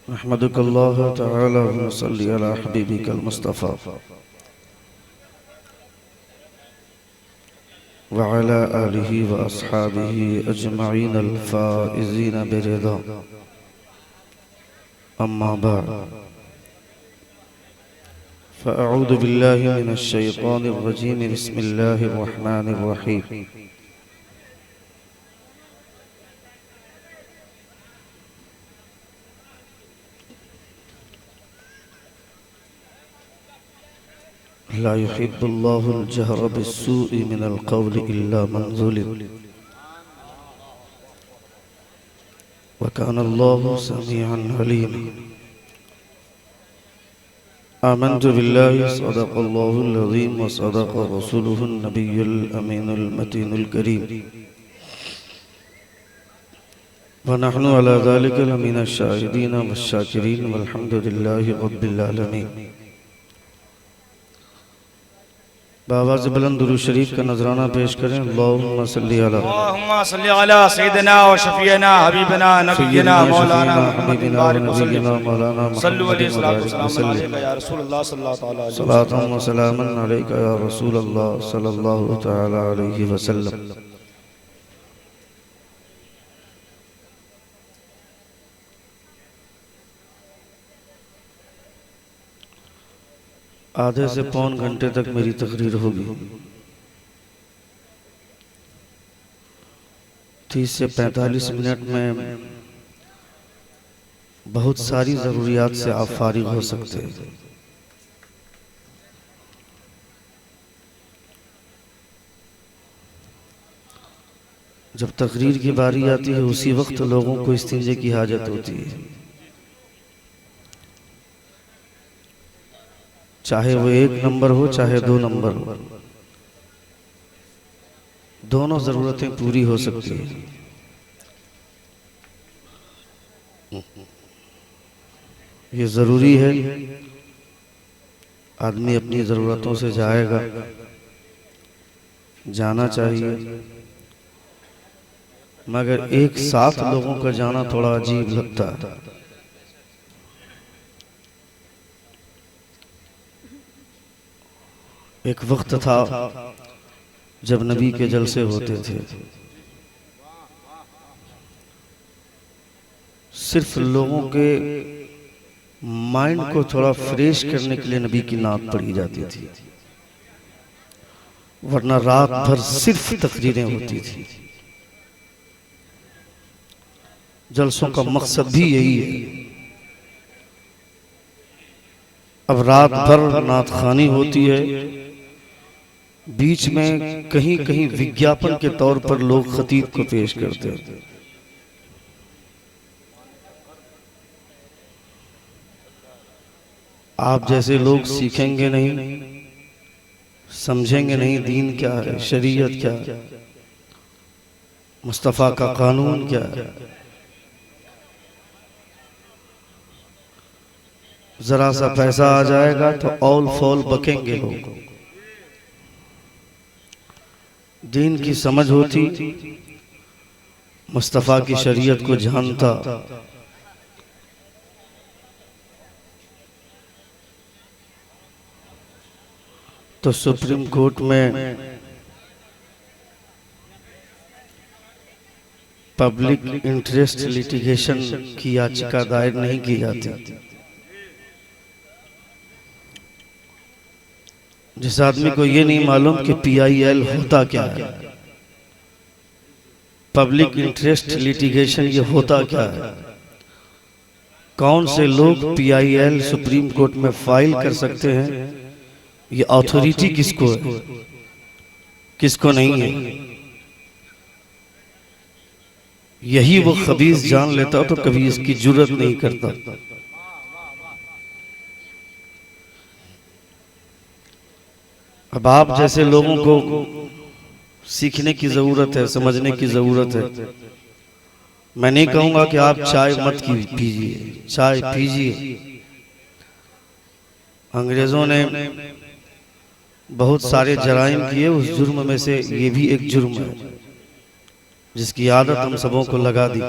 अहमदुकल्लाह तआला व सल्ली अला हबीबिकल मुस्तफ़ा व अला आलिहि व अस्हाबिहि अजमईन अल फाइज़ीन बिरिदा अम्मा बाद फ़अऊज़ु बिल्लाहि मिनश शैतानिर रजीम बिस्मिल्लाहिर रहमानिर रहीम ला युहिब्बुल्लाहुल जहरा बिस्सूइ मिनल क़ौलि इल्ला मन ज़ुलिम व कानल्लाहु समीअन अलीम। आमन्तु बिल्लाहि सदक़ल्लाहुल अज़ीम व सदक़ रसूलुहुन नबियुल अमीनुल मतीनुल करीम व नहनु अला ज़ालिका लमिनश शाहिदीन वश्शाकिरीन वल्हम्दुलिल्लाहि रब्बिल आलमीन। बाबा से बुलंद दुरूद शरीफ का नजराना पेश करें। अल्लाहुम्मा सल्ली अला सय्यिदना व शफीना हबीबना नबियना मौलाना मुहम्मदिन बारिक वसल्लम सल्लु अलैहि वसल्लम या रसूलल्लाह सल्लल्लाहु अलैहि वसल्लम सलातन व सलामन अलैका या रसूलल्लाह सल्लल्लाहु तआला अलैहि वसल्लम। आधे से पौन घंटे तक मेरी तकरीर होगी। 30 से 45 मिनट में बहुत सारी ज़रूरियात से आप फारिग हो सकते हैं। जब तकरीर की बारी आती है उसी वक्त लोगों को इस्तिंजे की हाजत होती है, चाहे वो 1 नंबर हो चाहे 2 नंबर हो, दोनों जरूरतें पूरी हो सकती है। ये जरूरी है, आदमी अपनी जरूरतों से जाएगा, जाना चाहिए, मगर एक साथ लोगों का जाना थोड़ा अजीब लगता है। एक वक्त था जब नबी के जलसे होते थे, सिर्फ लोगों के माइंड को थोड़ा फ्रेश करने के लिए नबी की नात पढ़ी जाती थी, वरना रात भर सिर्फ तकरीरें होती थी। जलसों का मकसद भी यही है। अब रात भर नात खानी होती है, बीच में कहीं कहीं विज्ञापन के तौर पर लोग खतीब को पेश करते हैं। आप जैसे लोग सीखेंगे नहीं, समझेंगे नहीं दीन क्या है, शरीयत क्या है, मुस्तफा का कानून क्या है। जरा सा पैसा आ जाएगा तो औल फौल बकेंगे लोग। दीन की समझ होती, मुस्तफा की शरीयत को जानता, तो सुप्रीम कोर्ट में पब्लिक इंटरेस्ट लिटिगेशन की याचिका दायर नहीं की जाती। जिस आदमी को ये नहीं मालूम कि PIL होता क्या है, पब्लिक इंटरेस्ट लिटिगेशन ये होता क्या है, कौन से लोग PIL सुप्रीम कोर्ट में फाइल कर सकते हैं, ये अथॉरिटी किसको है किसको नहीं है, यही वो खबीस जान लेता तो कभी इसकी जुर्रत नहीं करता। अब आप जैसे लोगों को सीखने की जरूरत है, समझने की जरूरत है। मैं नहीं कहूंगा कि आप चाय मत पीजिए, चाय पीजिए, अंग्रेजों ने बहुत सारे जराइम किए, उस जुर्म में से ये भी एक जुर्म है जिसकी आदत हम सबों को लगा दी।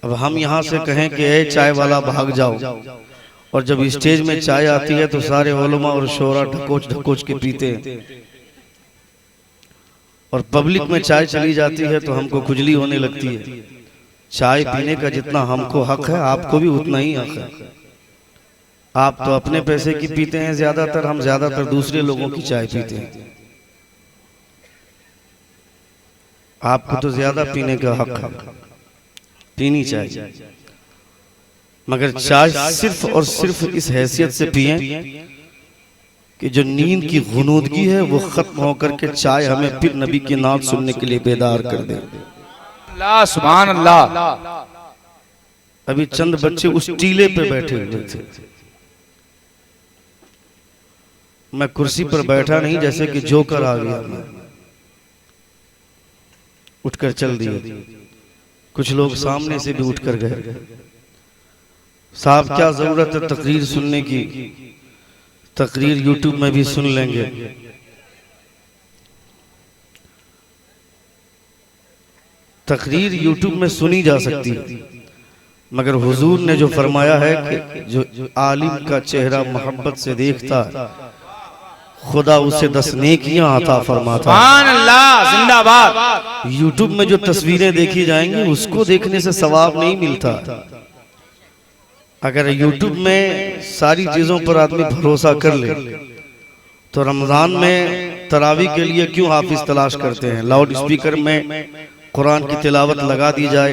अब हम यहाँ से कहें कि ए चाय वाला भाग जाओ, और जब स्टेज में चाय आती है तो सारे उलमा और शोरा ढकोच ढकोच के पीते हैं, और पब्लिक में चाय चली जाती है तो हमको खुजली होने लगती है। चाय पीने का जितना हमको हक है आपको भी उतना ही हक है। आप तो अपने पैसे की पीते हैं ज्यादातर, हम ज्यादातर दूसरे लोगों की चाय पीते हैं। आपको तो ज्यादा पीने का हक है, पीनी चाहिए, मगर चाय सिर्फ और सिर्फ इस हैसियत से पिएं कि जो नींद की गुनूदगी है वो खत्म होकर के चाय हमें फिर नबी की नात सुनने के लिए बेदार कर दे। अल्लाह सुभान अल्लाह। अभी चंद बच्चे उस टीले पे बैठे हुए थे, मैं कुर्सी पर बैठा नहीं, जैसे कि जोकर आ गया, मैं उठकर चल दिए। कुछ लोग सामने से भी उठकर गए। साहब क्या जरूरत है तकरीर सुनने की, तकरीर यूट्यूब में भी सुन लेंगे। तकरीर यूट्यूब में सुनी जा सकती है, मगर हुजूर ने जो फरमाया है कि जो आलिम का चेहरा मोहब्बत से देखता है खुदा उसे 10 नेकियां अता फरमाता। सुभान अल्लाह, जिंदाबाद। यूट्यूब में जो तस्वीरें देखी जाएंगी उसको देखने से सवाब नहीं मिलता। अगर यूट्यूब में सारी चीजों पर आदमी भरोसा कर ले तो रमजान में तरावी के लिए क्यों हाफिज तलाश करते हैं। लाउड स्पीकर में कुरान की तिलावत लगा दी जाए,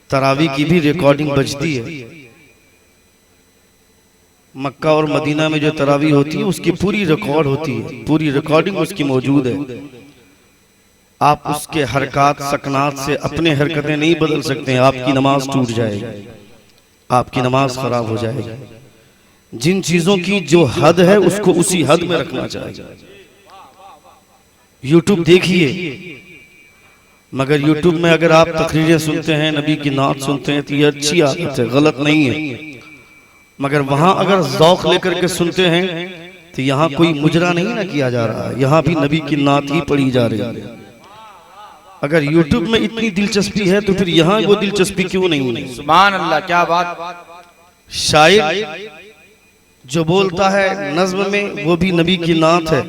तरावी की भी रिकॉर्डिंग बजती है। मक्का और मदीना में जो तरावी होती है उसकी पूरी रिकॉर्ड होती है, पूरी रिकॉर्डिंग उसकी मौजूद है। आप उसके हरकत सकनात से अपने हरकतें नहीं बदल सकते हैं, आपकी नमाज टूट जाएगी, आपकी नमाज खराब हो जाएगी। जिन चीजों की जो हद है उसको उसी हद में रखना चाहिए। यूट्यूब देखिए, मगर यूट्यूब में अगर आप तकरीरें सुनते हैं, नबी की नात सुनते हैं तो ये अच्छी आदत है, गलत नहीं है। मगर वहां अगर ज़ौक़ लेकर के सुनते हैं तो यहाँ कोई मुजरा नहीं ना किया जा रहा है, यहाँ भी नबी की नात ही पढ़ी जा रही है। अगर यूट्यूब में इतनी दिलचस्पी है तो फिर यहाँ वो दिलचस्पी क्यों नहीं है। सुभान अल्लाह, क्या बात। शायर जो बोलता है नज़्म में वो भी नबी की नात है,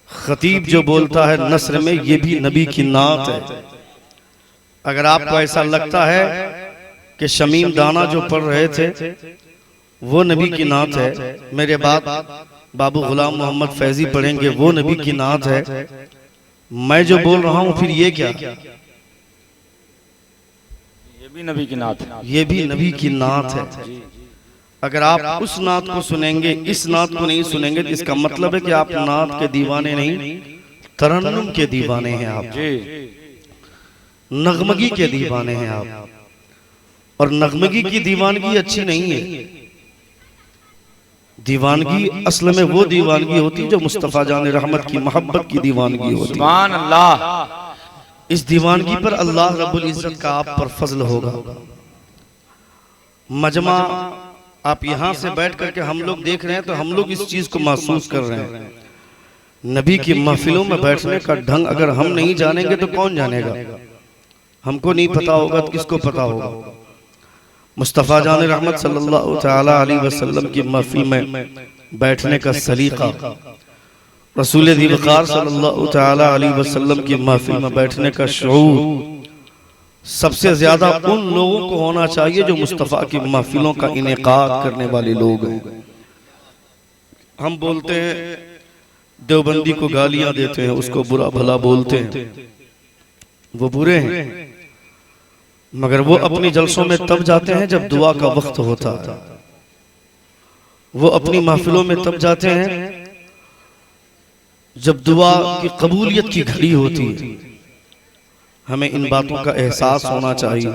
खतीब जो बोलता है नस्र में ये भी नबी की नात है। अगर आपको ऐसा लगता है कि शमीम दाना जो पढ़ रहे थे वो नबी की नात है, मेरे बाद बाबू गुलाम मोहम्मद फैजी पढ़ेंगे वो नबी की नात है, मैं जो बोल रहा हूं फिर ये क्या, ये भी नबी की नात है, ये भी नबी की नात है। अगर आप उस नात को सुनेंगे इस नात को नहीं सुनेंगे तो इसका मतलब है कि आप नात के दीवाने नहीं तरन्नुम के दीवाने हैं, आप नगमगी के दीवाने हैं आप। और नगमगी की दीवानगी अच्छी नहीं है। दीवानगी असल में वो दीवानगी होती है जो मुस्तफा जान रहमत की मोहब्बत की दीवानगी होती है। सुभान अल्लाह। इस दीवानगी पर अल्लाह रब्बुल इज्जत का आप पर फजल होगा। मजमा आप यहाँ से बैठ करके हम लोग देख रहे हैं तो हम लोग इस चीज को महसूस कर रहे हैं। नबी की महफिलों में बैठने का ढंग अगर हम नहीं जानेंगे तो कौन जानेगा। हमको नहीं पता होगा तो किसको पता होगा। मुस्तफ़ा जान रहमत सल्लल्लाहु तआला अलैहि वसल्लम की महफिल में बैठने का सलीका, रसूल दिवकार सल्लल्लाहु तआला अलैहि वसल्लम की महफिल में बैठने का शऊर सबसे ज्यादा उन लोगों को होना चाहिए जो मुस्तफ़ा की महफिलों का इनेकाद करने वाले लोग हैं। हम बोलते हैं देवबंदी को गालियां देते हैं, उसको बुरा भला बोलते हैं, वो बुरे हैं, मगर वो अपनी जलसों में तब जाते हैं जब दुआ का वक्त होता है। वो अपनी महफिलों में तब जाते हैं जब दुआ की कबूलियत की घड़ी होती है। हमें इन बातों का एहसास होना चाहिए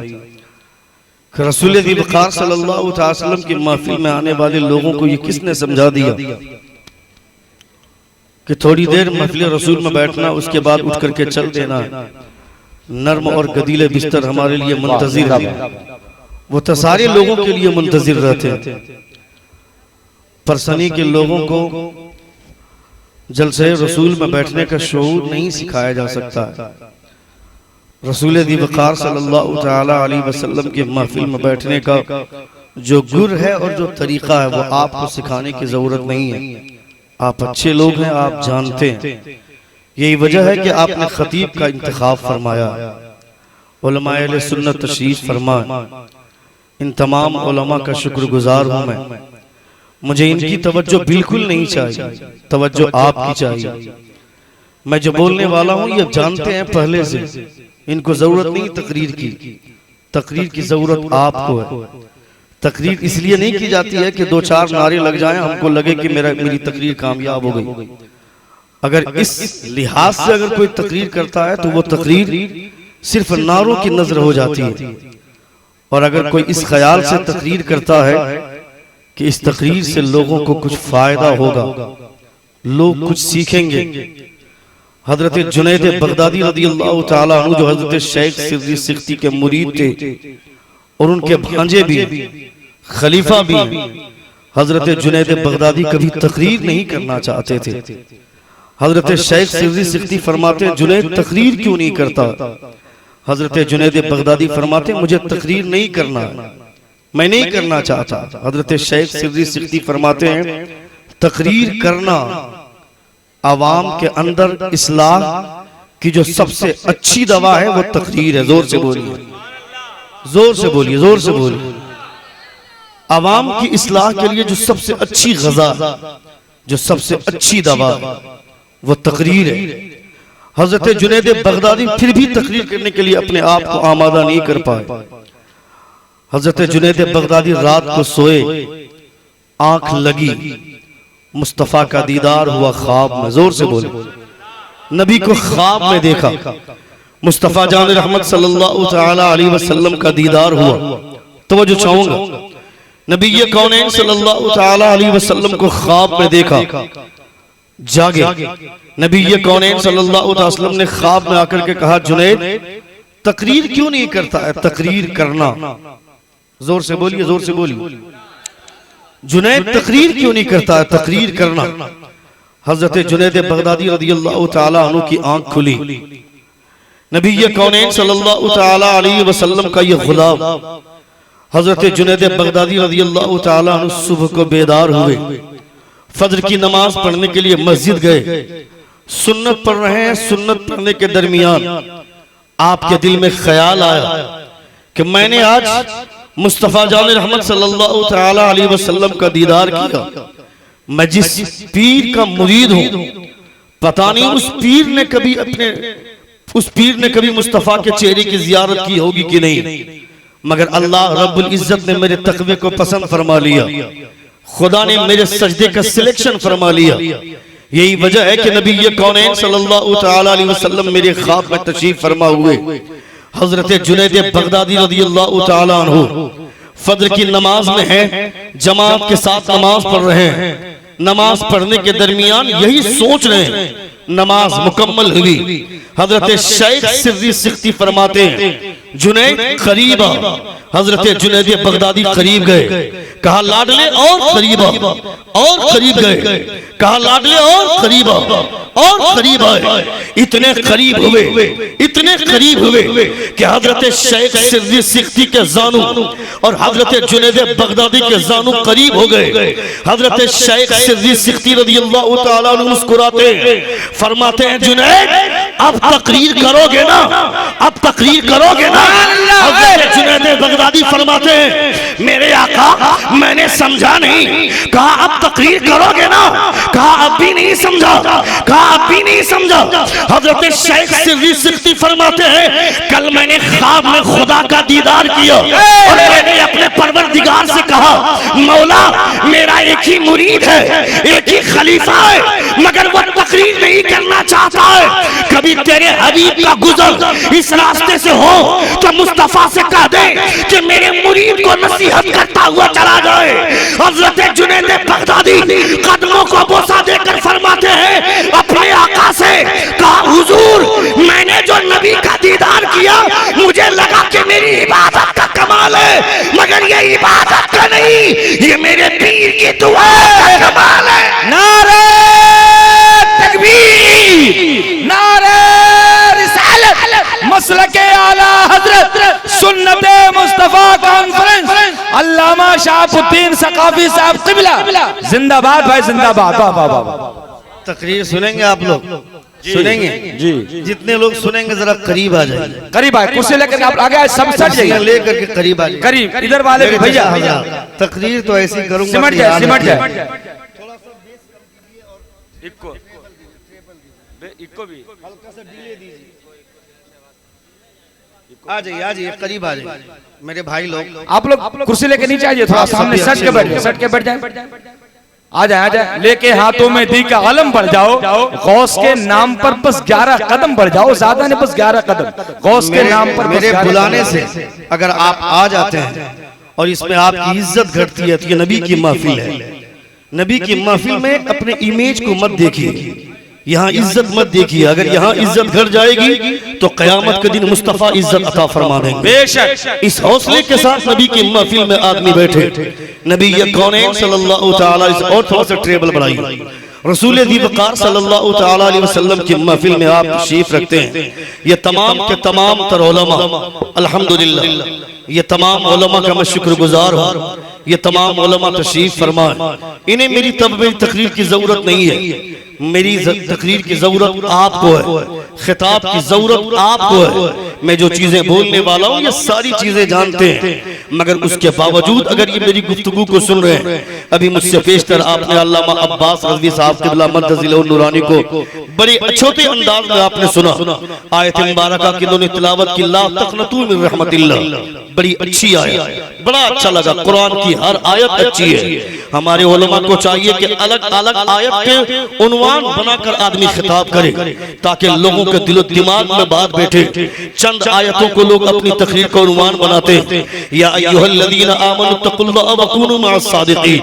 कि रसूल दिवकार सल्लल्लाहु अलैहि वसल्लम की महफिल में आने वाले लोगों को ये किसने समझा दिया कि थोड़ी देर महफिल रसूल में बैठना उसके बाद उठ करके चल देना, नर्म और गदीले बिस्तर हमारे लिए मुंतजिर है। वो तो सारे लोगों के लिए मुंतजिर रहते हैं, परसनी के लोगों को जलसे रसूल में बैठने का शऊर नहीं सिखाया जा सकता है। रसूल दिवकार सल्लल्लाहु तआला अलैहि वसल्लम की महफिल में बैठने का जो गुर है और जो तरीका है वो आपको सिखाने की जरूरत नहीं है। आप अच्छे लोग हैं, आप जानते हैं। यही वजह है कि आपने खतीब का इंतखाब फरमाया। उलमाए अहले सुन्नत तशरीफ फरमाए। इन तमाम उलमा का शुक्रगुजार हूं मैं। मुझे इनकी तवज्जो बिल्कुल नहीं चाहिए, तवज्जो आपकी चाहिए। मैं जो बोलने वाला हूं ये जानते हैं पहले से, इनको जरूरत नहीं तकरीर की। तकरीर की जरूरत आपको है। तकरीर इसलिए नहीं की जाती है कि 2-4 नारे लग जाएं, हमको लगे कि मेरी तकरीर कामयाब हो गई। अगर इस लिहाज से अगर कोई तकरीर करता है तो वो तकरीर सिर्फ नारों की नजर हो जाती है। और अगर कोई इस ख्याल से तकरीर करता है कि इस तकरीर से लोगों को कुछ फायदा होगा, लोग कुछ सीखेंगे। हजरत जुनैद बगदादी रदियल्लाहु ताला अन्हु जो हजरत शेख सिद्दी सिख्ती के मुरीद थे और उनके भांजे भी, खलीफा भी, हजरत जुनैद बगदादी कभी तकरीर नहीं करना चाहते थे। हजरत शेख सिद्दी सिख्ती फरमाते जुनैद तकरीर क्यों नहीं करता? हजरत जुनैद बगदादी फरमाते मुझे तकरीर नहीं करना, मैं नहीं करना चाहता। हजरत शेख सिद्दी सिख्ती फरमाते हैं तकरीर करना आवाम के अंदर इस्लाह की जो सबसे अच्छी दवा है वो तकरीर है। जोर से बोलिए, जोर से बोलिए, जोर से बोलिए। आवाम की इस्लाह के लिए जो सबसे अच्छी गज़ा, जो सबसे अच्छी दवा वो तकरीर है। हजरत जुनैद बगदादी फिर भी तकरीर करने के लिए अपने आप को आमादा नहीं कर पाए। हजरत जुनैद बगदादी रात को सोए, आंख लगी, मुस्तफा का दीदार हुआ ख्वाब में। जोर से बोले, नबी को ख्वाब में देखा, मुस्तफा जान रहमत सल्लल्लाहु तआला अलैहि वसल्लम का दीदार हुआ। तवज्जो चाहूंगा, नबी कौनैन सल्लल्लाहु तआला अलैहि वसल्लम को ख्वाब में देखा, जागे। नबी कौनैन सल्लल्लाहु अलैहि वसल्लम ने ख्वाब में आकर के कहा जुनैद तकरीर क्यों नहीं करता है? तकरीर करना। जोर से बोलिए, जोर से बोलिए। जुनैद तकरीर क्यों नहीं करता है? तकरीर करना। हजरत जुनैद बगदादी रदियल्लाहु ताला अन्हु की आंख खुली। नबी कौनैन सल्लल्लाहु ताला अलैहि वसल्लम का ये गुलाम हजरत जुनैद बगदादी रदियल्लाहु ताला अन्हु सुबह को बेदार हुए, फजर की नमाज पढ़ने के लिए मस्जिद गए। सुन्नत पढ़ रहे हैं, सुन्नत पढ़ने के दरमियान आपके दिल में ख्याल आया कि मैंने आज मुस्तफा जान रहमत सल्लल्लाहु तआला अलैहि वसल्लम का दीदार किया। मैं जिस पीर का मुरीद हूं, पता नहीं उस पीर ने कभी मुस्तफा के चेहरे की जियारत की होगी कि नहीं, मगर अल्लाह रब्बुल इज्जत ने मेरे तकवे को पसंद फरमा लिया। खुदा ने मेरे सजदे का सिलेक्शन फरमा लिया। यही वजह है कि नबी कौनैन सल्लल्लाहु तआला अलैहि वसल्लम मेरे ख्वाब में तशरीफ फरमा हुए। हजरत जुनैद बगदादी रदियल्लाहु तआला अन्हु फजर की नमाज में है, जमात के साथ नमाज पढ़ रहे हैं। नमाज पढ़ने के दरमियान यही सोच रहे हैं, नमाज मुकम्मल हुई। हजरत शेख सिद्दी सिख्ती फरमाते हैं जुनैद करीब आ। हजरत जुनैद बगदादी करीब गए, कहा लाडले और करीब आ, और करीब गए, कहा लाडले और करीब आ, और करीब आए। इतने करीब हुए, इतने करीब हुए कि हजरत शेख सिद्दी सिख्ती के जानू और हजरत जुनैद बगदादी के जानू करीब हो गए। हजरत शेख सिद्दी सिख्ती रदियल्लाहु ताला अन्हु मुस्कुराते हैं, फरमाते हैं जुनैद अब तकरीर करोगे ना, अब तकरीर करोगे ना? हजरत जुनैद बगदादी फरमाते हैं मेरे आका मैंने समझा नहीं। कहा अब तकरीर करोगे ना? कहा अब भी नहीं समझा, कहा अब भी नहीं समझा। हजरत शेख सिद्दी सिख्ती फरमाते हैं कल मैंने ख्वाब में खुदा का दीदार किया और मैंने अपने परवरदिगार से कहा मौला मेरा एक ही मुरीद है, एक ही खलीफा है, मगर वो तकरीर नहीं करना चाहता है। कभी तेरे हबीब का गुजर इस रास्ते से हो तो मुस्तफा से कह दे कि मेरे मुरीद को नसीहत करता हुआ चला जाए। हजरत जुनैद बगदादी कदमों को बोसा देकर फरमाते हैं अपने आका से कहा हुजूर मैंने जो नबी का दीदार किया मुझे लगा कि मेरी इबादत का कमाल है, मगर मगर ये इबादत का नहीं, ये मेरे पीर की दुआ का कमाल है। नारे तकबीर, नारे रिसालत, मसलके आला हजरत सुन्नते मुस्तफा कॉन्फ्रेंस, अल्लामा शाहबुद्दीन सकाफी साहब क़िबला जिंदाबाद भाई जिंदाबाद। वाह वाह वाह। तकरीर सुनेंगे आप लोग? सुनेंगे जी। जितने लोग सुनेंगे जरा करीब आ जाइए, करीब आए, कुर्सी लेकर आप आगे आए, सब सट जाइए, लेकर के करीब आ जाइए। करीब इधर वाले भी भैया, तकरीर तो ऐसी करूंगा सिमट कि जाए, याद सिमट रखें। जाए। आ जाइए करीब आ जाइए मेरे भाई लोग। आप लोग कुर्सी लेके नीचे आइए, थोड़ा सामने सट के बैठ जाए, सट के बैठ जाए। आ जाए लेके हाथों में दी का अलम बढ़ जाओ, गौस के नाम पर बस 11 कदम बढ़ जाओ, ज्यादा नहीं बस 11 कदम गौस के नाम पर। मेरे बुलाने से अगर आप आ जाते हैं और इसमें आपकी इज्जत घटती है तो ये नबी की महफिल है। नबी की महफिल में अपने इमेज को मत देखिए, यहाँ इज्जत मत देखिए। अगर यहाँ इज्जत घट जाएगी तो कयामत के दिन मुस्तफा इज्जत अता फरमा देंगे बेशक। इस हौसले के साथ नबी की महफिल में आदमी बैठे, नबी ये कौनैन सल्लल्लाहु तआला अलैहि और थोड़ा सा टेबल बढ़ाइए, रसूल दीवकार सल्लल्लाहु तआला अलैहि वसल्लम की महफिल में आप तशरीफ रखते हैं। ये तमाम के तमाम तर उलमा, अल्हम्दुलिल्लाह ये तमाम उलमा का मैं शुक्रगुजार हूँ। ये तमाम उलमा तशरीफ फरमाए, इन्हें मेरी तकरीर की जरूरत नहीं है, मेरी तकरीर की जरूरत आपको है, खिताब की जरूरत आपको है। मैं जो चीजें बोलने वाला हूँ ये सारी चीजें जानते हैं, मगर उसके बावजूद अगर ये मेरी गुफ्तगू को सुन रहे हैं, अभी मुझसे पेशतर आपने अल्लामा अब्बास रज़वी साहब क़िबला मद्दज़िलहु नूरानी को बड़े अच्छे अंदाज में आपने सुना। आयत मुबारका की उन्होंने तिलावत की, ला तक़नतू मिन रहमतिल्लाह, बड़ी अच्छी आयत, बड़ा अच्छा लगा। कुरान की हर आयत अच्छी है। हमारे उलमा को चाहिए कि अलग अलग आयत के उन्वान बनाकर आदमी खिताब करे ताकि लोगों के दिलो दिमाग में बात बैठे। चंद आयतों को लोग अपनी तकरीर का उन्वान बनाते हैं, या अय्युहल्लज़ीना आमनु तक़ुल्लाह व कूनू मअस सादिक़ीन,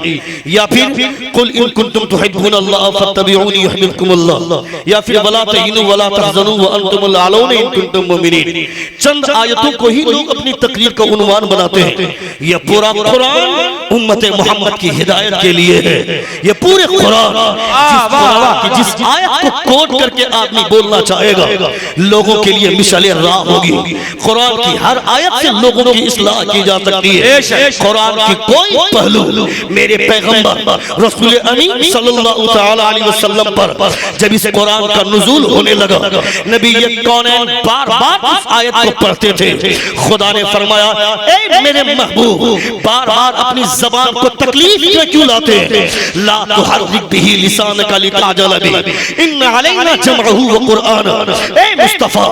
या फिर कुल इन कुंतुम तुहिब्बूनल्लाह फत्तबिऊनी युहिब्बुकुमुल्लाह, या फिर वला तहीनु वला तहज़नू व अंतुमुल आलौना इन कुंतुम मुमिनीन। चंद आयतों को ही लोग अपनी तकरीर का उन्वान बनाते हैं। ये पूरा कुरान उम्मत मोहम्मद की हिदायत के लिए है। ये पूरे कुरान की जिस आयत को कोट करके आदमी बोलना चाहेगा लोगों के लिए मिसाले राह होगी। कुरान की हर आयत से लोगों की इस्लाह की जा सकती है। कुरान की कोई पहलू मेरे पैगंबर रसूल अमीन सल्लल्लाहु तआला अलैहि वसल्लम पर जब इस कुरान का नुज़ूल होने लगा, नबी ये कौनैन बार-बार इस आयत को पढ़ते थे। खुदा ने फरमाया, ए मेरे महबूब, बार-बार अपनी ज़बान को तकलीफ में क्यों लाते हैं? ला तुहर्रिक बिही लिसानका लिताजल बिही इन्न अलैना जमअहू व कुरआन। ए मुस्तफा,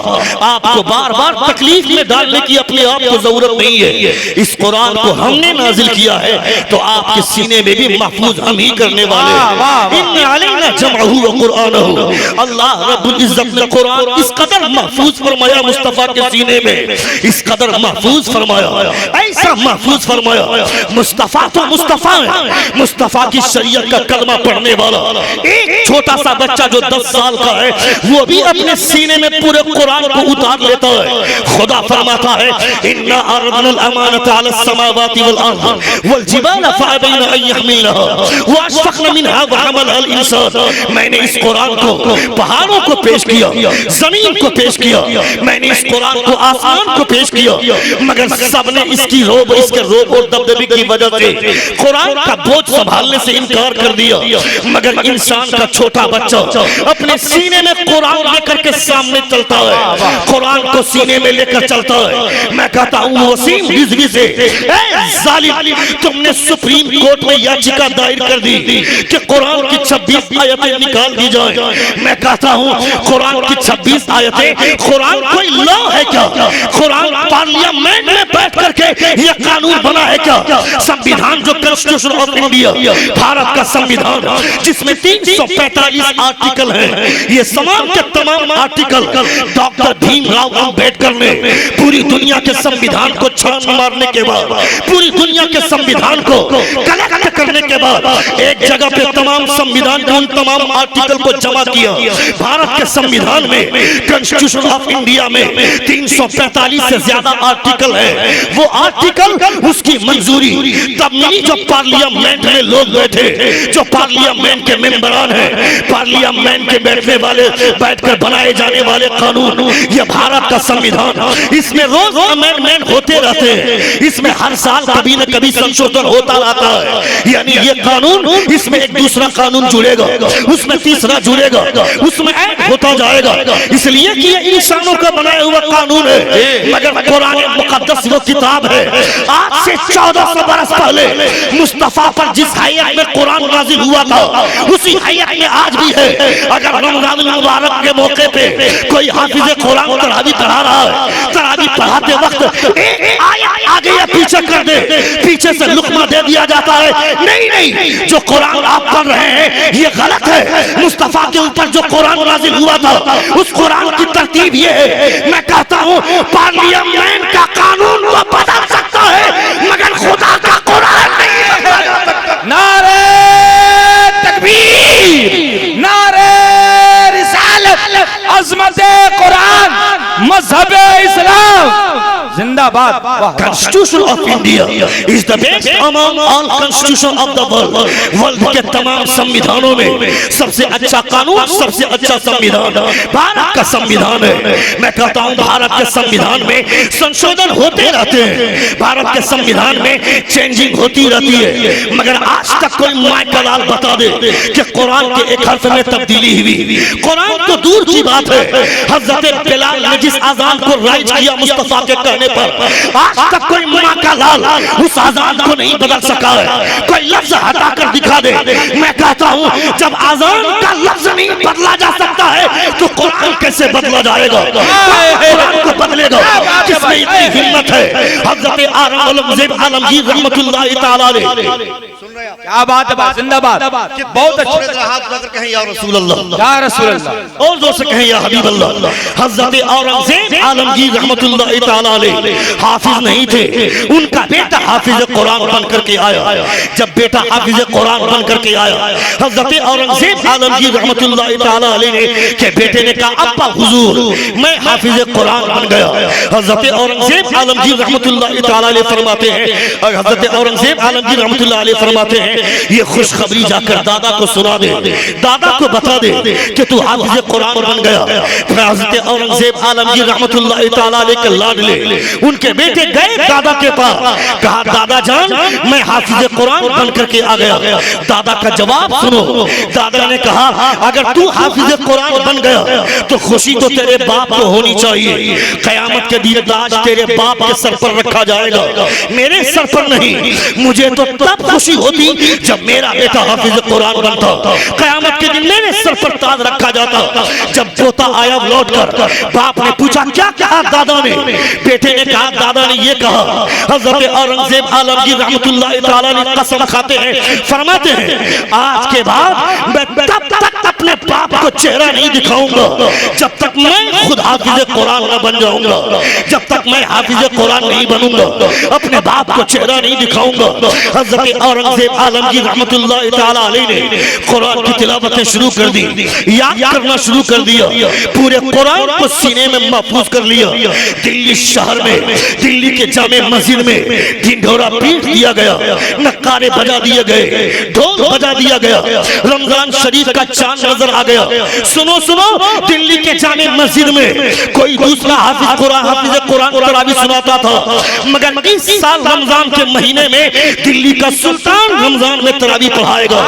आपको बार-बार तकलीफ में डालने की अपने आप को जरूरत नहीं है। इस कुरान को हमने नाजिल किया है तो आपके सीने में भी महफूज हम ही करने वाले हैं। इन्न अलैना जमअहू व कुरआनहू। अल्लाह रब्बुल इज्जत ने कुरान इस कदर महफूज फरमाया मुस्तफा के सीने में, इस कदर महफूज फरमाया, ऐसा महफूज फरमाया। मुस्तफा तो मुस्तफा है, मुस्तफा की शरीयत का कलमा पढ़ने वाला एक छोटा सा बच्चा जो 10 साल का है वो भी अपने सीने में पूरे कुरान को उतार लेता है। खुदा फरमाता है, इन्ना अरदनल अमानत अला समावाति वल अर्द वल जिबाल फअबैना अन यहमिलहा व अशफक़ना मिनहा व हमलहा अल इंसान। मैंने इस कुरान को पहाड़ों को पेश किया, जमीन को पेश किया, मैंने इस कुरान को आसमान को पेश किया, मगर सबने इसके रोब और दबदबे की वजह से कुरान का बोझ संभालने से इनकार कर दिया। मगर इंसान का छोटा बच्चा अपने सीने में कुरान लेकर के सामने चलता है, कुरान को सीने में लेकर चलता है। मैं कहता हूँ वसीम रिजवी से, जालिम, तुमने सुप्रीम कोर्ट में याचिका दायर कर दी कि कुरान की 26 आयतें निकाल दी जाए। मैं कहता हूँ कुरान की 26 आयतें, कुरान कोई लॉ है क्या? कुरान पार्लियामेंट में बैठ करके यह कानून बना है क्या? संविधान संविधान जो कॉन्स्टिट्यूशन ऑफ इंडिया, भारत का संविधान जिसमें 345 आर्टिकल हैं, ये तमाम के तमाम आर्टिकल डॉक्टर भीमराव अंबेडकर ने पूरी दुनिया के संविधान को छान मारने के बाद, पूरी दुनिया के संविधान को कलेक्ट करने के बाद एक जगह पे तमाम संविधान के उन तमाम आर्टिकल को जमा किया। भारत के संविधान में, कॉन्स्टिट्यूशन ऑफ इंडिया में 345 से ज्यादा आर्टिकल है। वो आर्टिकल उसकी मंजूरी तब मिली जब पार्लियामेंट में लोग बैठे, जो पार्लियामेंट के मेंबरान हैं, पार्लियामेंट के बैठने वाले, बैठकर बनाए जाने वाले कानून, ये भारत का संविधान, इसमें रोज अमेंडमेंट होते रहते हैं, इसमें हर साल कभी न कभी संशोधन होता रहता है। यानी ये कानून, इसमें एक दूसरा कानून जुड़ेगा, उसमें तीसरा जुड़ेगा, उसमें ऐड होता जाएगा, इसलिए कि ये इंसानों का बनाया हुआ कानून है। मगर कुरान मुकद्दस वो किताब है, आज से 1400 बरस पहले मुस्तफा पर जिस हैयत में कुरान नाजिल हुआ था, उसी हैयत में आज भी है। अगर रमजान मुबारक के मौके पे कोई हाफिज कुरान तरावी पढ़ा रहा है, तरावी पढ़ाते वक्त एक आयत आगे या पीछे कर दे, पीछे से लुकमा दे दिया जाता है, नहीं नहीं, जो कुरान आप पढ़ रहे हैं ये गलत है। मुस्तफा के ऊपर जो कुरान नाजिल हुआ था, उस कुरान की तरतीब ये है। मैं कहता हूँ पार्लियामेंट का कानून को बदल सकता है, मगर खुदा का कुरान नहीं बदला जा सकता। नारे तकबीर, नारे रिसालत, अज़मते कुरान, मज़हबे इस्लाम जिंदाबाद। Constitution of India is the best among all constitution of the world. World के तमाम संविधानों में सबसे अच्छा कानून, सबसे अच्छा संविधान भारत का संविधान है। मैं कहता हूँ भारत के संविधान में संशोधन होते रहते हैं, भारत के संविधान में चेंजिंग होती रहती है, मगर आज तक कोई माइकलाल बता दे कि कुरान के एक हर्फ में तब्दीली हुई। कुरान तो दूर की बात है, हजरत बिलाल ने जिस अजान को राइज किया मुस्तफा के कहने पर, आज तक कोई माँ का लाल उस आजान को नहीं बदल सका है। कोई लफ्ज हटाकर दिखा दे। मैं कहता हूँ जब आजान का लफ्ज नहीं बदला जा सकता है तो कुरान कैसे बदला जाएगा? कुरान को बदलेगा किसमें इतनी हिम्मत है? हजरत औरंगजेब आलमगीर रहमतुल्लाह तआला अलैह, क्या बात है, जिंदाबाद, बहुत अच्छे, हाथ लगा कहें या रसूल अल्लाह, या रसूल अल्लाह, और जोर से कहें या हबीब अल्लाह। हजरत औरंगजेब आलमगीर रहमतुल्लाह तआला अलैह हाफिज नहीं थे, उनका बेटा हाफिज कुरान बन करके आया। जब बेटा हाफिज कुरान बन करके आया, हजरत औरंगजेब आलमगीर रहमतुल्लाह तआला अलैह के बेटे ने कहा अब्बा हुजूर मैं हाफिज कुरान बन गया। हजरत औरंगजेब आलमगीर रहमतुल्लाह तआला अलैह फरमाते हैं, हजरत औरंगजेब आलमगीर रहमतुल्लाह अलैह फरमाते हैं ये खुशखबरी जाकर दादा को सुना दे, दादा को बता दे कि तू हाफिज कुरान बन गया। हजरत औरंगजेब आलमगीर रहमतुल्लाह तआला अलैह के लाडले उनके बेटे गए दादा के पास, कहा दादा जान मैं हाफिज कुरान बन करके आ गया। दादा का जवाब सुनो, दादा ने कहा अगर तू हाफिज कुरान बन गया तो खुशी तो तेरे बाप को होनी चाहिए, कयामत के दिन ताज तेरे बाप के सर पर रखा जाएगा, मेरे सर पर नहीं। मुझे तो तब खुशी होती जब मेरा बेटा हाफिज कुरान बनता, कयामत के दिन मेरे सर पर ताज रखा जाता। जब पोता आया लौट कर, बाप ने पूछा क्या कहा दादा ने? बेटे ने कहा दादा ने ये कहा। हजरत औरंगजेब आलमगीर रहमतुल्लाह तआला अलैह कसम खाते हैं, फरमाते हैं आज के बाद मैं तब तक अपने बाप को चेहरा नहीं दिखाऊंगा जब तक मैं खुद हाफिज कुरान न बन जाऊंगा, जब तक मैं हाफिज कुरान नहीं बनूंगा अपने बाप को चेहरा नहीं दिखाऊंगा। हजरत औरंगजेब आलमगीर रहमतुल्लाह तआला अलैह ने कुरान की तिलावतें शुरू कर दी, याद करना शुरू कर दिया, पूरे कुरान को सीने में महफूज कर लिया। दिल्ली शहर में, दिल्ली के जामे मस्जिद में ढिंढोरा पीट दिया गया, नक्कारे बजा दिए गए, ढोल बजा दिया गया, रमजान शरीफ का चांद नजर आ गया। सुनो सुनो, दिल्ली के जामे मस्जिद में कोई दूसरा हाफिज कुरान तरावी सुनाता था, मगर इस साल रमजान के महीने में दिल्ली का सुल्तान रमजान में तरावी पढ़ाएगा,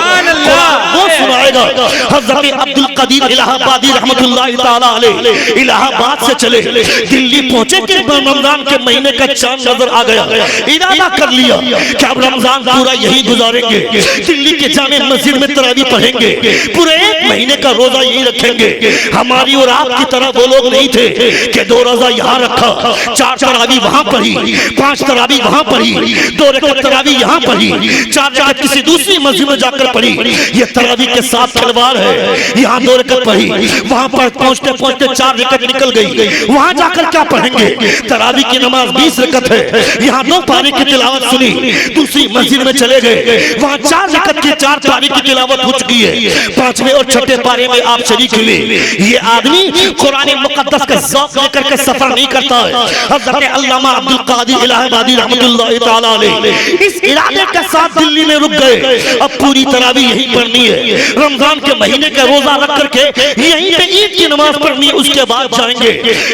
वो सुनाएगा। हजरत अब्दुल कदीर इलाहाबादी रहमतुल्लाह तआला अलैह इलाहाबाद से चले, दिल्ली पहुंचे कि रमजान के महीने का चांद नजर आ गया। इरादा कर लिया कि अब रमजान पूरा यही गुजारेंगे, दिल्ली के जामे मस्जिद में तरावी पढ़ेंगे, पूरे एक महीने का रोजा यही रखेंगे। हमारी और आपकी तरह वो लोग नहीं थे कि 2 रोजा यहाँ रखा, 4 तरावी वहां पढ़ी, 5 तरावी वहां पढ़ी, 2 रकात तरावी यहाँ पढ़ी, 4 रकात किसी दूसरी मस्जिद में जाकर पढ़ी। ये तरावी के साथ खिलवाड़ है। यहाँ 2 रकात पढ़ी, वहां पर पहुंचते पहुंचते 4 रकात निकल गई, वहां जाकर क्या पढ़ेंगे? तरावी की नमाज 20 रकात है, यहाँ 2 पारी की तिलावत सुनी, दूसरी मस्जिद में चले गए, वहां 4 रकात की 4 पारी की तिलावत हो चुकी है, 5वें और 6ठे पारे में आप शरीक हुए। ये आदमी कुरान मुकद्दस का ज़ौक़ लेकर के सफर नहीं करता है। हज़रत अल्लामा अब्दुल कादिर इलाहाबादी रहमतुल्लाह तआला अलैह इस इरादे के साथ दिल्ली में रुक गए, अब पूरी तरावी यहीं पढ़नी है, रमजान के महीने का रोजा रख करके यहीं पे ईद की नमाज पढ़नी है, उसके बाद जाएंगे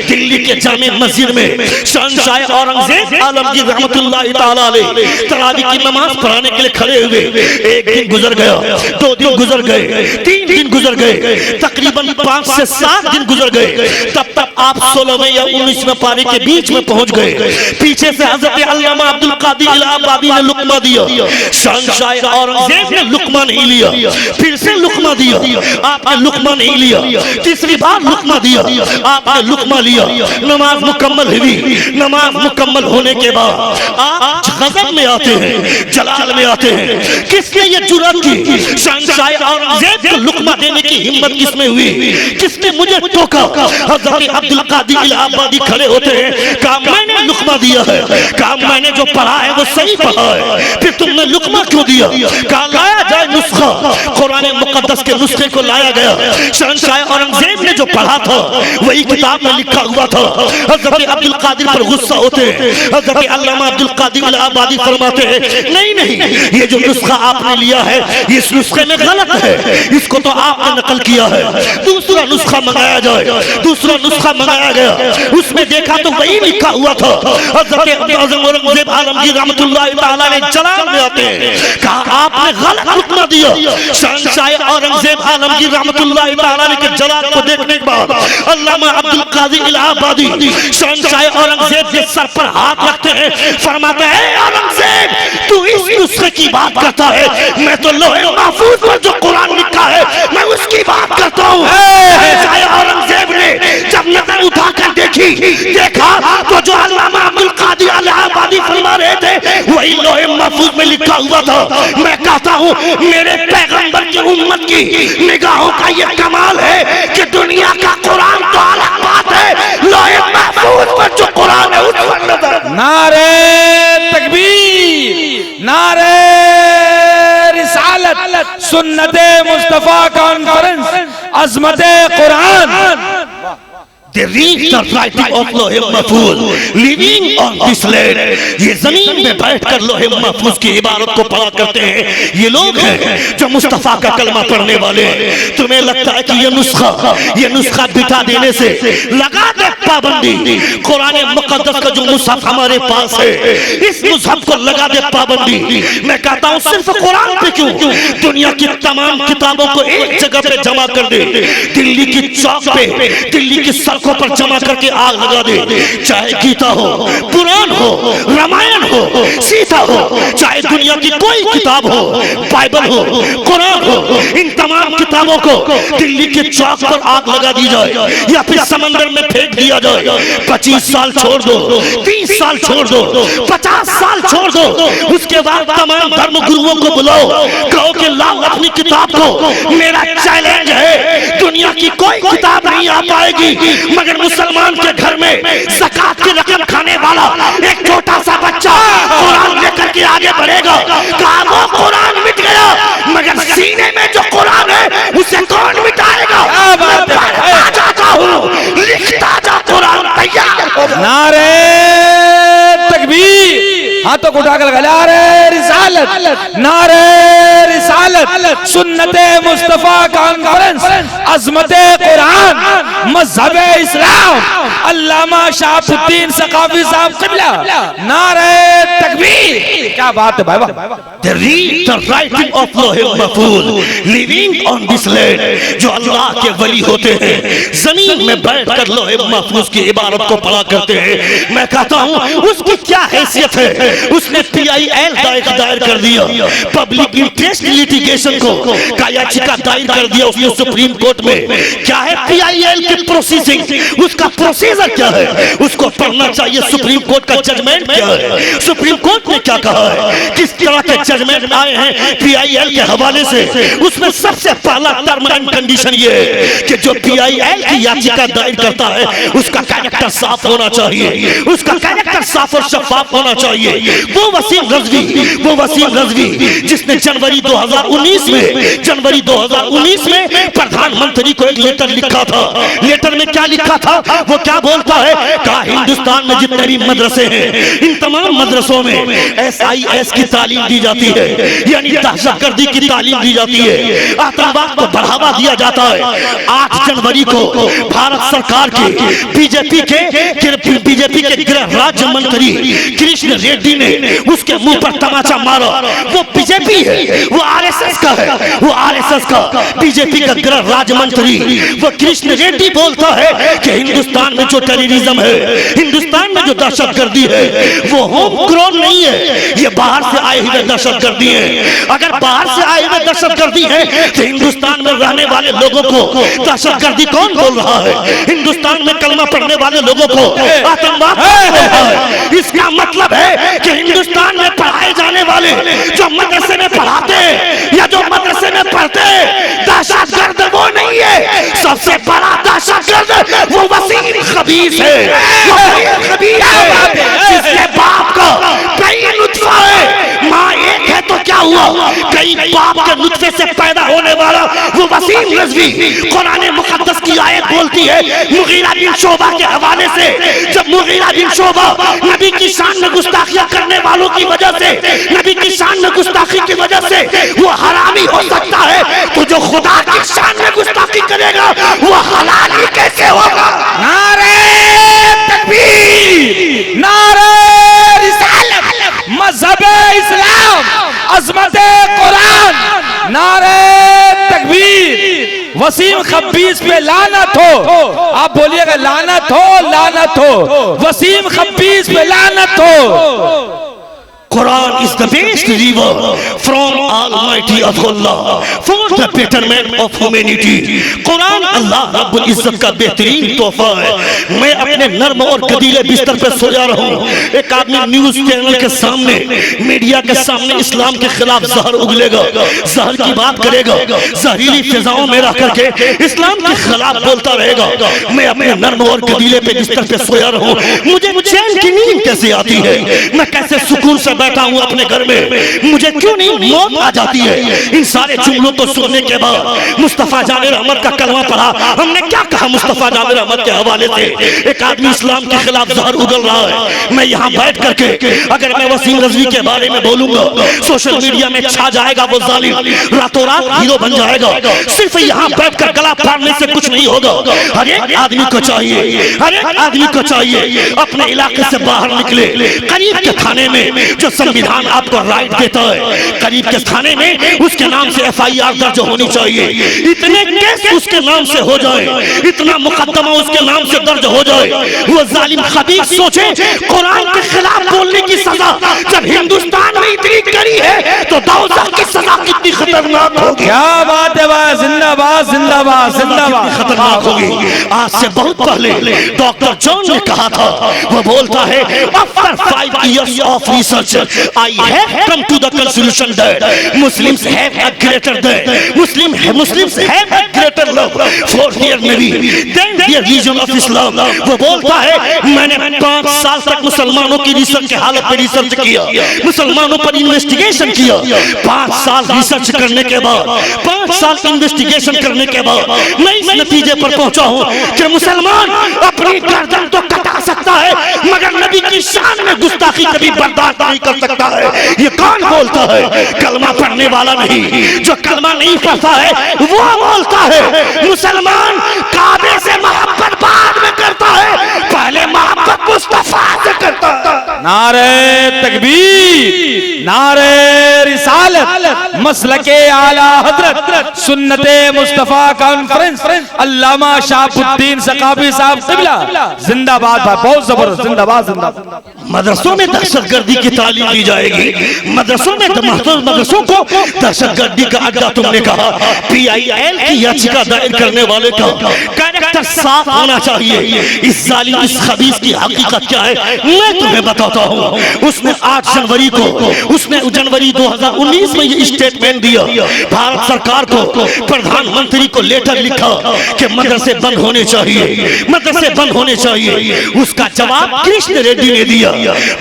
दिल्ली के जामे मस्जिद में शहंशाह औरंगजेब आलमगीर रहमतुल्लाह तआला अलैह तरावी की नमाज पढ़ाने के लिए खड़े हुए। एक दिन गुजर गया, 2 दिन गुजर गए, 3 दिन गुजर गए, तकरीबन 5 से 7 दिन गुजर गए, तब तक आप 16वें या 19वें पारी के बीच में पहुंच गए। पीछे से हज़रत अल्लामा अब्दुल कादिर इलाहाबादी ने लुकमा दिया, शहंशाह औरंगजेब ने लुकमा नहीं लिया, फिर से लुकमा दिया, आपने लुकमा नहीं लिया, तीसरी बार लुकमा दिया, आपने लुकमा लिया। नमाज मुकम्मल हुई, नमाज मुकम्मल होने के बाद आप गज़ब में आते हैं, जलाल में आते हैं। किसने ये जुर्रत की? शहंशाह औरंगजेब को लुकमा देने की हिम्मत किसमें हुई? किसने मुझे टोका? हज़रत अब्दुल कादिर इलाहाबादी खड़े होते हैं, कहा मैंने लुकमा दिया है, कहा मैंने जो पढ़ा है वो सही पढ़ा है, फिर तुमने लुकमा क्यों दिया? कहा लाया जाए नुस्खा, कुरान मुकद्दस के नुस्खे को लाया गया। शहंशाह औरंगजेब ने जो पढ़ा था वही किताब में लिखा हुआ था। हज़रत अब्दुल कादिर पर गुस्सा होते हैं, हज़रत अल्लामा अब्दुल कादिर इलाहाबादी फरमाते हैं नहीं नहीं, ये जो नुस्खा आपने लिया है इस नुस्खे में गलत है, इसको तो आपने नकल किया है, दूसरा नुस्खा मंगाया जाए। दूसरा नुस्खा मंगाया गया, उसमें देखा तो वही लिखा हुआ था। हज़रत आज़म औरंगजेब आलमगीर रहमतुल्लाह तआला ने जलाल में आते हैं, कहा आपने गलत हुक्म दिया। शहंशाह औरंगजेब आलमगीर रहमतुल्लाह तआला ने के जलाल को देखने के बाद अल्लामा अब्दुल कादिर इलाहाबादी शहंशाह औरंगजेब के सर पर हाथ रखते हैं, फरमाते हैं औरंगजेब तू इस नुस्खे की बात करता है, मैं तो लोहे महफूज पर जो कुरान लिखा है मैं उसकी बात करता हूँ। औरंगजेब ने जब नजर उठाकर देखा तो जो अल्लामा अब्दुल कादिर इलाहाबादी फरमा रहे थे वही लोहे महफूज में लिखा हुआ था। मैं कहता हूँ मेरे पैगंबर की उम्मत की निगाहों का ये कमाल है कि दुनिया का कुरान तो अलग बात है, लोहे महफूज पर जो कुरान है उस पर नजर। नारे तकबीर, नारे रिसालत, सुन्नते मुस्तफा कॉन्फ्रेंस, अज़मते Quran. They read the writing of लोहे महफूज, living on this land। ये जमीन में बैठकर लोहे महफूज की इबारत को पढ़ा करते हैं ये लोग हैं जो मुस्तफा का कलमा पढ़ने वाले हैं। तुम्हें लगता है कि ये नुस्खा बिठा देने से लगा दे पाबंदी, कुरान मुकद्दस का जो मुसहफ हमारे पास है इस मुसहफ को लगा दे पाबंदी। मैं कहता हूँ सिर्फ कुरान पे क्यों, दुनिया की तमाम किताबों को एक जगह पे जमा कर दे, दिल्ली की चौक पे, दिल्ली की सड़कों पर जमा करके आग लगा दे, चाहे गीता हो, कुरान हो, रामायण हो, सीता हो, चाहे दुनिया की कोई किताब हो, बाइबल हो, कुरान हो, इन तमाम किताबों को दिल्ली के चौक पर आग लगा दी जाए या फिर समंदर में फेंक दिया जाए। 25 साल छोड़ दो, 30 साल छोड़ दो, 50 साल छोड़ दो, उसके बाद तमाम धर्म गुरुओं को बुलाओ, कहो कि लाओ अपनी किताब को, मेरा चैलेंज है दुनिया की कोई किताब नहीं आ पाएगी मगर मुसलमान के घर में ज़कात की रकम खाने वाला एक छोटा सा बच्चा कुरान लेकर के आगे बढ़ेगा। कहा वो कुरान मिट गया मगर सीने में जो कुरान है उसे कौन मिटाएगा? मैं जाता हूँ, लिखता जा कुरान तैयार। नारे तकबीर, हाथों को उठाकर लगा नारे रिसालत, नारे रिसालत, सुन्नते मुस्तफा कॉन्फ्रेंस, अज़मते कुरान, मज़हबे इस्लाम, अल्लामा शाहबुद्दीन सकाफी साहब क़िबला। नारे तकबीर, क्या बात है भाई। They read the writing of लोहे महफूज, living on this land। जो अल्लाह के वली होते हैं जमीन में बैठकर लोहे महफूज की इबारत को पढ़ा करते हैं। मैं कहता हूँ उसकी क्या हैसियत है? उसने PIL दायर कर दिया, पब्लिक इंटरेस्ट लिटिगेशन को का याचिका दायर कर दिया उसने सुप्रीम कोर्ट में। क्या है PIL की प्रोसेसिंग, उसका प्रोसीजर क्या है, उसको पढ़ना चाहिए। सुप्रीम कोर्ट का जजमेंट क्या है, सुप्रीम कोर्ट ने क्या कहा है, किस तरह के जजमेंट आए हैं PIL के हवाले से। उसमें सबसे पहला टर्म एंड कंडीशन ये है कि जो PIL की याचिका दायर करता है उसका कैरेक्टर साफ होना चाहिए, उसका कैरेक्टर साफ और शफाफ होना चाहिए। वो वसीम रजवी जिसने जनवरी 2019 में प्रधानमंत्री को एक लेटर लिखा था। लेटर में क्या लिखा था, वो क्या बोलता है, कहा हिंदुस्तान में जितने भी मदरसे हैं इन तमाम मदरसों में SIS की तालीम दी जाती है, यानी दहशतगर्दी की तालीम दी जाती है, आतंकवाद को बढ़ावा दिया जाता है। 8 जनवरी को भारत सरकार के बीजेपी के गृह राज्य मंत्री कृष्ण रेड्डी ने उसके मुंह पर तमाचा मारा। वो बीजेपी है, वो RSS का है, वो RSS का बीजेपी का गृह राज्य मंत्री वो कृष्ण रेड्डी बोलता है कि हिंदुस्तान में जो टेररिज्म है, हिंदुस्तान में जो दहशतगर्दी है वो होम ग्रोन नहीं है, ये बाहर से आए हुए दहशतगर्दी है। अगर बाहर से आए हुए दहशतगर्दी है तो हिंदुस्तान में रहने वाले लोगों को दहशतगर्दी कौन बोल रहा है, हिंदुस्तान में कलमा पढ़ने वाले लोगों को आतंकवाद बोल रहा है। इसका मतलब है कि हिंदुस्तान में पढ़ाए जाने वाले जो मदरसे में पढ़ाते या जो मदरसे में पढ़ते दहशतगर्द वो नहीं है, सबसे बड़ा दहशतगर्द वो वसीम खबीस है, जिसके बाप का कई नुत्फा है, माँ एक है तो क्या हुआ, कई बाप के नुत्फे से पैदा होने वाला वो वसीम रजवी। कुरान मुकद्दस की आयत बोलती है मुगीरा बिन शोबा के हवाले से, जब मुगीरा बिन शोबा नबी की शान में गुस्ताखियां करने वालों की वजह से, नबी की शान में गुस्ताखी की वजह से वो हरामी हो सकता है, तो जो खुदा की शान में गुस्ताखी करेगा वो हलाल ही कैसे होगा। नारे तकबीर, नारे रिसालत, मज़हबे इस्लाम, अज़मते कुरान, नारे तकबीर। वसीम खब्बीस पे लानत हो, आप बोलिएगा लानत हो, वसीम खब्बीस पे लानत हो। Quran is the best river from Almighty of Allah for the betterment of humanity. Quran अल्लाह रब्बुल इज्जत का बेहतरीन तोहफा है। मैं अपने नर्म और गदीले बिस्तर पर सोया रहूं, एक आदमी न्यूज चैनल के सामने, मीडिया के सामने इस्लाम के खिलाफ जहर उगलेगा, जहर की बात करेगा, जहरीली फिजाओं में रह करके इस्लाम के खिलाफ बोलता रहेगा। मैं अपने नर्म और गदीले पे बिस्तर पे सोया रहूं, मुझे चैन की नींद कैसे आती है, मैं कैसे सुकून से बैठा हूं अपने घर में, मुझे क्यों नहीं मौत आ जाती है। इन सारे जुमलों को सुनने के बाद मुस्तफा जाने रहमत का कलमा पढ़ा, हमने क्या कहा मुस्तफा जाने रहमत के हवाले से, एक आदमी इस्लाम के खिलाफ जहर उगल रहा है। मैं यहाँ बैठ करके अगर मैं वसीम रजवी के बारे में बोलूंगा सोशल मीडिया में छा जाएगा, वो जालिम रातों रात हीरो बन जाएगा। सिर्फ यहाँ बैठ कर गला फाड़ने से कुछ नहीं होगा। हर एक आदमी को चाहिए अपने इलाके से बाहर निकले, करीब के थाने में जो संविधान आपको राइट देता है, करीब के थाने में उसके नाम से FIR दर्ज होनी चाहिए, इतने केस उसके नाम से हो जाए, इतना मुकदमा उसके नाम से दर्ज हो जाए। वो जालिम खबीस सोचे कुरान के खिलाफ बोलने की सजा जब हिंदुस्तान में इतनी कड़ी है तो दोज़ख की सजा कितनी खतरनाक होगी। क्या बात है भाई, जिंदाबाद जिंदाबाद जिंदाबाद। खतरनाक होगी। आज से बहुत पहले डॉक्टर जॉन ने कहा था, वो बोलता है after 5 years of research I have come to the conclusion that Muslims have a greater Muslims have a greater love for their Nabi than their religion of Islam। वो बोलता है मैंने 5 साल तक मुसलमानों की रिसर्च के हालत पर रिसर्च किया, मुसलमानों पर इन्वेस्टिगेशन किया। 5 साल रिसर्च करने के बाद, 5 साल इन्वेस्टिगेशन करने के बाद मैं इस नतीजे पर पहुंचा हूं कि मुसलमान अपनी गर्दन तो कटा सकता है मगर नबी की शान में गुस्ताखी कभी बर्दाश्त नहीं कर सकता है। ये कौन बोलता है? कलमा पढ़ने वाला नहीं, जो कलमा नहीं पढ़ता है वो बोलता है मुसलमान काबे से मोहब्बत बाद में करता है, पहले मोहब्बत मुस्तफा से करता है। नारे तकबीर, नारे रिसालत मसलके आला हजरत सुन्नते मुस्तफा कॉन्फ्रेंस अल्लामा शाहबुद्दीन सकाफी साहब क़िबला जिंदाबाद भाई, बहुत जबरदस्त, जिंदाबाद जिंदाबाद। मदरसों में दहशतगर्दी की तालीम दी जाएगी, मदरसों में मदरसों को दहशतगर्दी का अड्डा तुमने कहा। PIL की याचिका दायर करने वाले का कैरेक्टर साफ होना चाहिए। इस जालिम इस खबीस की हकीकत क्या है मैं तुम्हें बताता हूँ। उसने 8 जनवरी को उसने जनवरी 2019 में ये स्टेटमेंट दिया, भारत सरकार को प्रधानमंत्री को लेटर लिखा कि मदरसे बंद होने चाहिए, मदरसे बंद होने चाहिए। उसका जवाब कृष्ण रेड्डी ने दिया।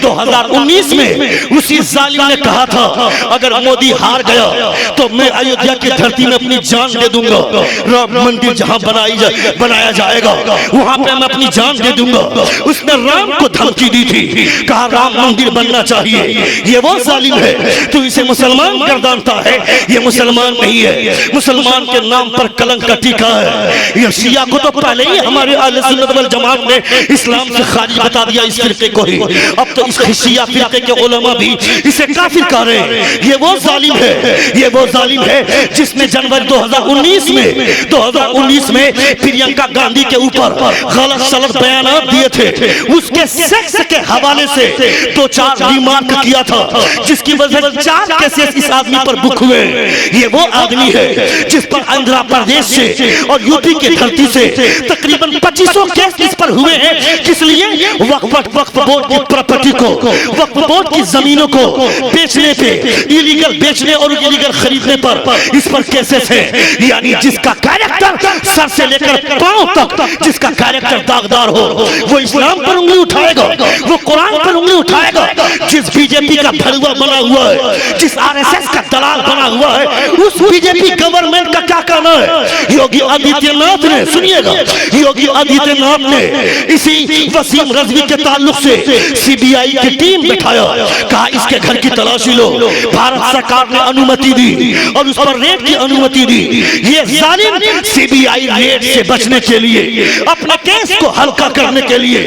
2019 में उसी जालिम ने कहा था अगर मोदी हार गया तो मैं अयोध्या की धरती में अपनी जान दे दूंगा, राम मंदिर जहां बनाया जाएगा वहां पे मैं अपनी जान दे दूंगा। उसने राम को धमकी दी थी, कहा राम मंदिर बनना चाहिए। ये वो जालिम है तो इसे मुसलमान गर्दानता है, ये मुसलमान नहीं है, मुसलमान के नाम पर कलंक का टीका है। ये शिया को तो पहले ही हमारे अहले सुन्नत वल जमात ने इस्लाम से खारिज बता दिया इस फिरके को ही। अब तो इस शिया फिरके के उलमा भी इसे काफिर कह रहे हैं। ये वो जालिम है, ये वो जालिम है जिसने जनवरी 2019 में प्रियंका गांधी के ऊपर गलत सलत बयान दिए थे। उसके सेक्स के हवाले से 2-4 रिमार्क किया था जिसकी वजह से 4 केसेस इस आदमी पर बुक हुए। ये वो आदमी है जिस पर आंध्र प्रदेश से और यूपी की धरती से तकरीबन 2500 केस इस पर हुए हैं। इसलिए वक्फ बोर्ड की प्रॉपर्टी को, वक्फ बोर्ड की जमीनों को बेचने पे, इलीगल बेचने और इलीगल खरीदने पर इस पर केसेस है। यानी जिसका कैरेक्टर सर से लेकर पांव तक जिसका कैरेक्टर दागदार हो वो इस्लाम पर उंगली उठाएगा, वो कुरान पर उंगली उठाएगा। जिस बीजेपी का भड़ुआ बना हुआ है, जिस RSS का दलाल बना हुआ है, उस बीजेपी गवर्नमेंट का क्या कहना है? योगी आदित्यनाथ ने, सुनिएगा, योगी आदित्यनाथ ने इसी वसीम रजवी के ताल्लुक से CBI की टीम बिठाया, कहा इसके घर की तलाशी लो। भारत सरकार ने अनुमति दी और उस पर रेड की अनुमति दी। ये जालिम CBI रेड से बचने के लिए, अपने केस को हल्का करने के लिए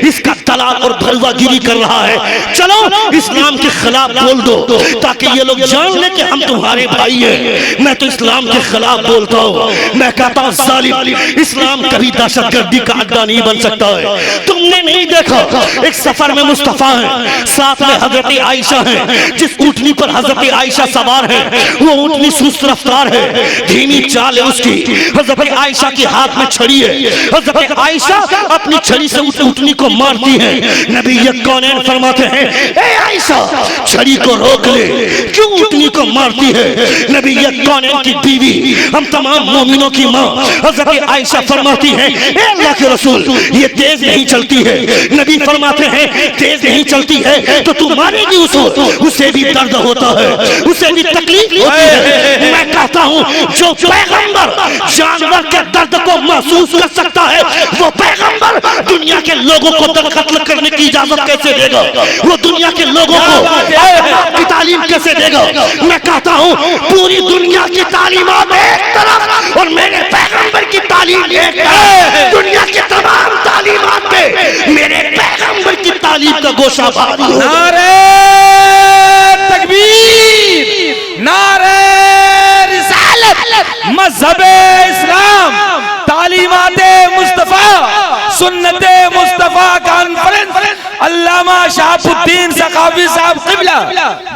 इसका दलाल और भड़ुआगिरी कर रहा है। चलो इस्लाम के खिलाफ बोल दो ताकि ये लोग जान ले कि हम तुम्हारे भाई हैं। मैं तो इस्लाम के खिलाफ बोलता हूँ। मैं कहता हूँ जालिम, इस्लाम कभी दहशतगर्दी का अड्डा नहीं बन सकता है। तुमने नहीं देखा एक सफर में मुस्तफा है, साथ में हजरत आयशा है, जिस ऊँटनी पर हजरत आयशा सवार है वो ऊँटनी सुस्त रफ्तार है, धीमी चाल है उसकी। हजरत आयशा के हाथ में छड़ी है, हजरत आयशा अपनी छड़ी से उस ऊँटनी को मारती है। नबी कौनैन फरमाते हैं ए आयशा छड़ी को रोक ले, क्यों ऊँटनी को मारती है? नबी कौनैन की बीवी, हम तमाम मोमिनों की माँ हजरत आयशा फरमाती है ए अल्लाह के रसूल ये तेज नहीं चलती है। नबी फरमाते हैं तेज नहीं चलती है तो तू मारेगी उसको, उसे भी दर्द होता है, उसे भी तकलीफ होती है। मैं कहता हूँ जो पैगंबर जानवर के दर्द को महसूस कर सकता है वो पैगंबर दुनिया के लोगों को कत्ल करने की इजाजत कैसे देगा? वो दुनिया के लोगों को की तालीम कैसे देगा? मैं कहता हूँ पूरी दुनिया की तालीमात एक तरफ और मेरे पैगंबर की तालीम एक तरफ। दुनिया की तमाम तालीमात में मेरे पैगंबर की तालीम का गोशा भारी। नारे तकबीर, नारे रिसालत, मज़हबे इस्लाम, तालीमाते मुस्तफा, सुन्नते मुस्तफा कॉन्फ्रेंस अल्लामा शाहबुद्दीन सकाफी साहब क़िबला।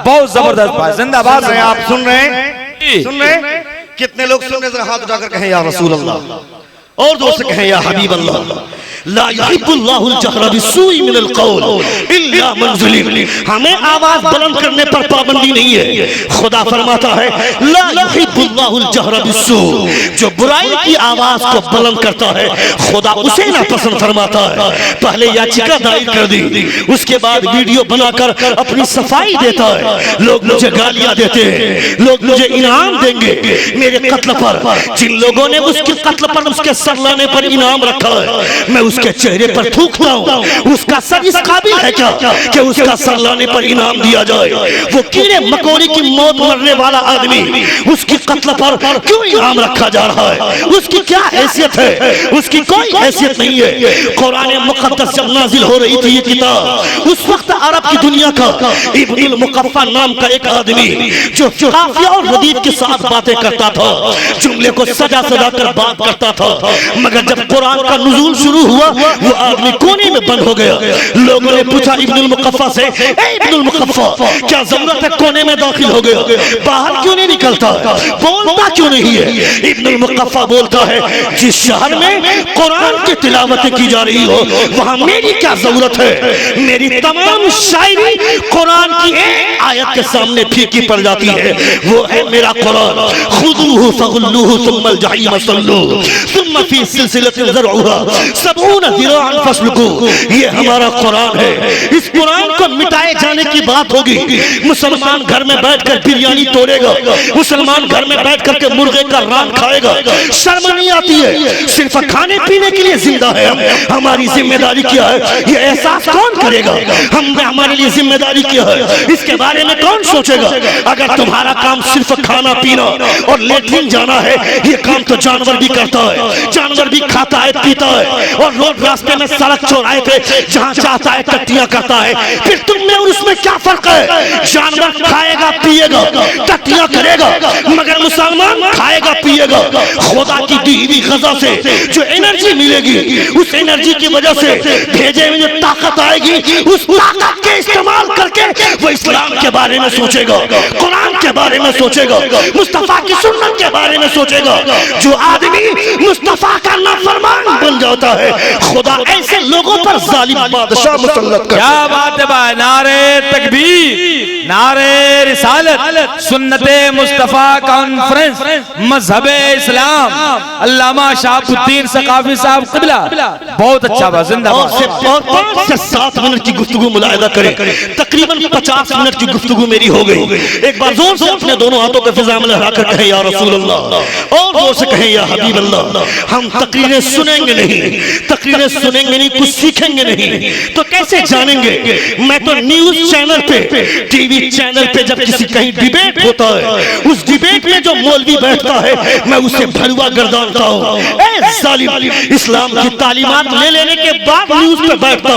बहुत जबरदस्त बात, जिंदाबाद। आप सुन रहे हैं? सुन रहे हैं? कितने लोग सुन रहे हैं? हाथ उठाकर कहें या रसूल अल्लाह, और जोर से कहें या हबीब अल्लाह। ला युहिब्बुल्लाहुल जहरा बिस्सूइ मिनल कौल इल्ला मन ज़ुलिम। हमें आवाज बुलंद करने पर पाबंदी नहीं है। खुदा फरमाता है ला युहिब्बुल्लाहुल जहरा बिस्सू, जो बुराई की आवाज को बुलंद करता है खुदा उसे ना पसंद फरमाता है। पहले याचिका दायर कर दी, उसके बाद वीडियो बनाकर अपनी सफाई देता है। लोग मुझे गालियां देते हैं, लोग मुझे इनाम देंगे मेरे कत्ल पर। जिन लोगों ने उसके कत्ल पर, उसके सर लाने पर इनाम रखा है, मैं उसके चेहरे पर थूकता हूँ, उसका सर इस काबिल है क्या कि उसका सर लाने पर इनाम दिया जाए? वो कीड़े मकोड़ी की मौत मरने वाला आदमी, उसकी कत्ल पर क्यों इनाम रखा जा रहा है? उसकी क्या हैसियत है? उसकी कोई हैसियत नहीं है। कुरान मुक़द्दस जब नाजिल हो रही थी ये किताब, उस वक्त अरब की दुनिया का इब्नुल मुक़फ़्फ़ा नाम का एक आदमी जो काफिया और रदीफ के साथ बातें करता था, जुमले को सजा सजा कर बात करता था, मगर जब कुरान का नुज़ूल शुरू हुआ वो आदमी कोने में बंद हो गया। लोगों ने पूछा इब्नुल मुक़फ़्फ़ा से, ए इब्नुल मुक़फ़्फ़ा, क्या जरूरत है कोने में दाखिल हो गया, बाहर क्यों नहीं निकलता, बोलता क्यों नहीं है? इब्नुल मुक़फ़्फ़ा बोलता है, जिस शहर में कुरान की तिलावत की जा रही हो वहां मेरी क्या जरूरत है? मेरी तमाम शायरी कुरान की एक आयत के सामने फीकी पड़ जाती है, वो है मेरा कुरान। खुदूहु फगुल्लूहु सुम्मल जहीम सल्लूहु सुम्मा फी सिलसिलतिन ज़रउहा सबऊना ज़िराअन फस्लुकू। ये हमारा कुरान है। इस कुरान को मिटाए जाने की बात होगी, मुसलमान घर में बैठकर बिरयानी तोड़ेगा, मुसलमान घर में बैठ करके मुर्गे का रान खाएगा, शर्म नहीं आती है? सिर्फ खाने पीने के लिए जिंदा है हम, हमारी जिम्मेदारी क्या है ये एहसास कौन करेगा? हमारे लिए जिम्मेदारी क्या है इसके बारे में कौन सोचेगा? अगर तुम्हारा काम सिर्फ खाना पीना और लेटरिन जाना है, ये काम तो जानवर भी करता है, जानवर भी खाता है पीता है, और रोड रास्ते में सड़क चौराहे पे जहाँ चाहता है टट्टियां करता है। फिर तुम में और उसमें क्या फर्क है? जानवर खाएगा पिएगा टट्टियां करेगा, मगर मुसलमान खाएगा पिएगा। खुदा की दी हुई ग़ज़ा से जो एनर्जी मिलेगी, उस एनर्जी की वजह से भेजे में जो ताकत आएगी, उस ताकत के इस्तेमाल करके वो इस्लाम के बारे में सोचेगा, कुरान के बारे में सोचेगा, मुस्तफा की सुन्नत के बारे में सोचेगा। जो आदमी मुस्तफा का नाफरमान बन जाता है, खुदा ऐसे लोगों पर जालिम बादशाह मुसल्लत करता है। क्या बात है भाई, नारे तकबीर, नारे रिसालत, सुन्नते मुस्तफा कॉन्फ्रेंस, मजहबे इस्लाम, अल्लामा शहाबुद्दीन सकाफी साहब क़िबला। बहुत अच्छा बात, जिंदाबाद। और 5 से 7 मिनट की गुफ्तगू मुलाहिदा करें, तकरीबन 50 मिनट की गुफ्तगू मेरी हो गई। एक बार जोर से अपने दोनों हाथों पे फिजा में लहरा कर कहें या रसूल अल्लाह, और जोर से कहें या हबीब अल्लाह। हम तकरीरें सुनेंगे नहीं, तकरीरें सुनेंगे नहीं, कुछ सीखेंगे नहीं, तो कैसे जानेंगे? मैं तो न्यूज चैनल पे, टीवी चैनल पे जब किसी कहीं डिबेट होता है, उस डिबेट में जो मौलवी बैठता है मैं उसे भरुआ गर्दानता हूँ। इस्लाम की तालीमात ले लेने के बाद न्यूज पे बैठता,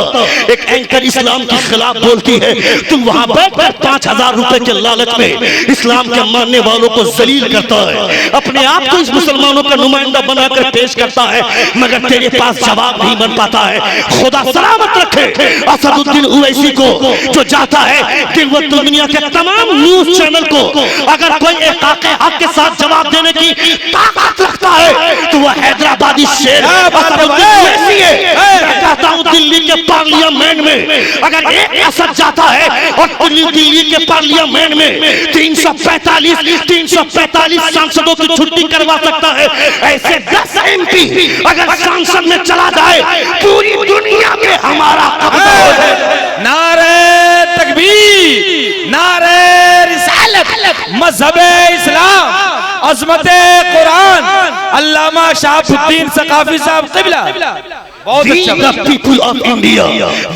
एक एंकर इस्लाम के खिलाफ बोलती है, तुम वहां बैठकर 5000 रुपए के लालच में इस्लाम के मानने वालों को जलील करता है, अपने आप को इस मुसलमानों का नुमाइंदा बनाकर पेश करता है, मगर तेरे पास जवाब नहीं बन पाता है। खुदा सलामत रखे असदुद्दीन ओवैसी को, जो चाहता है कि वो दुनिया के तमाम न्यूज चैनल को अगर कोई एक हक के साथ जवाब देने की ताकत रखता है तो वह हैदराबादी शेर कहता हूं। दिल्ली के पार्लियामेंट में अगर एक असद जाता है और दिल्ली के पार्लियामेंट में 345 सांसदों की छुट्टी करवा सकता है, ऐसे 10 MP अगर सांसद में चला जाए पूरी दुनिया में हमारा कब्जा हो जाए। नारे तकबीर, नारे रिसालत, मजहबे इस्लाम, अज़मते कुरान, अल्लामा शहाबुद्दीन सकाफी साहब क़िबला। We the people of India,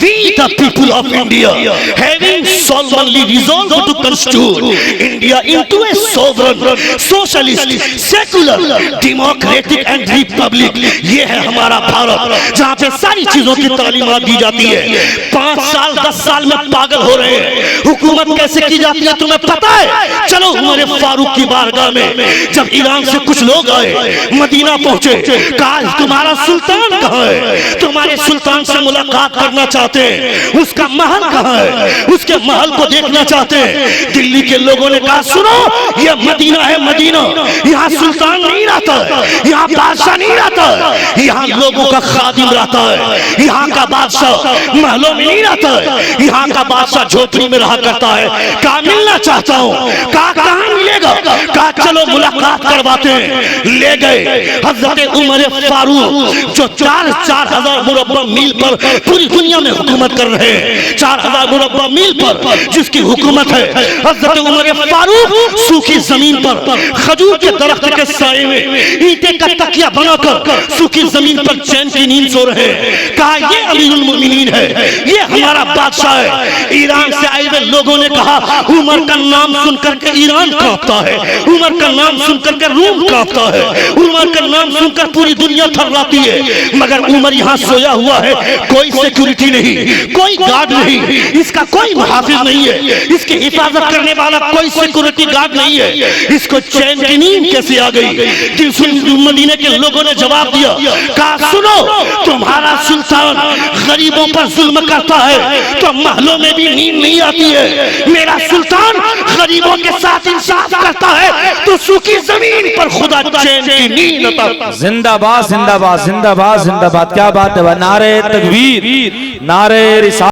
we the people of India, having solemnly resolved to constitute India into a sovereign, socialist, secular, democratic and republic। ये है हमारा भारत, जहाँ पे सारी चीजों की तालीमात दी जाती है। 5 साल 10 साल में पागल हो रहे हैं। हुकूमत कैसे की जाती है तुम्हें पता है? चलो उमर फारूक की बारगाह में जब ईरान से कुछ लोग आए, मदीना पहुंचे, कहा तुम्हारा सुल्तान कहाँ है? तुम्हारे सुल्तान से मुलाकात करना चाहते हैं, उसका महल कहाँ है? उसके महल को देखना चाहते हैं। दिल्ली के लोगों ने कहा सुनो, ये मदीना है, मदीना, यहाँ सुल्तान नहीं रहता है, यहाँ बादशाह नहीं रहता है, यहाँ लोगों का खादिम रहता है, यहाँ का बादशाह महलों में नहीं रहता है, यहाँ का बादशाह झोपड़ी में रहा करता है। कहा मिलना चाहता हूँ। कहा कहाँ मिलेगा? कहा चलो मुलाकात करवाते हैं। ले गए। हजरत उमर फारूक जो 4 4000 मुरब्बा मील पर पूरी दुनिया में हुकूमत कर रहे हैं, 4000 मुरब्बा मील पर जिसकी हुकूमत है। हजरत उमर फारूक सूखी जमीन पर खजूर के दरख्त के साए में ईंटे का तकिया बनाकर सूखी जमीन पर चैन की नींद सो रहे हैं। कहा ये अमीरुल मोमिनीन है, ये हमारा बादशाह है। ईरान से आए हुए लोगों ने कहा उमर का नाम सुनकर के ईरान कांपता है, उमर का नाम सुनकर के रूम कांपता है, उमर का नाम सुनकर पूरी दुनिया थर्राती है। मगर उमर यहाँ सोया हुआ है, कोई सिक्योरिटी नहीं, कोई गार्ड नहीं, इसका कोई मुहाफिज नहीं है, इसकी हिफाजत करने वाला कोई सिक्योरिटी गार्ड नहीं है। इसको चैन की नींद कैसे आ गई? मदीने के लोगों ने जवाब दिया, कहा सुनो, तुम्हारा सुल्तान गरीबों पर जुल्म करता है तो महलों में भी नींद नहीं आती है। मेरा सुल्तान गरीबों के साथ इंसाफ करता है तो सूखी जमीन पर खुदा चैन की नींद अता। जिंदाबाद जिंदाबाद जिंदाबाद जिंदाबाद, क्या बात है। नारे तकबीर, नारे रिसालत।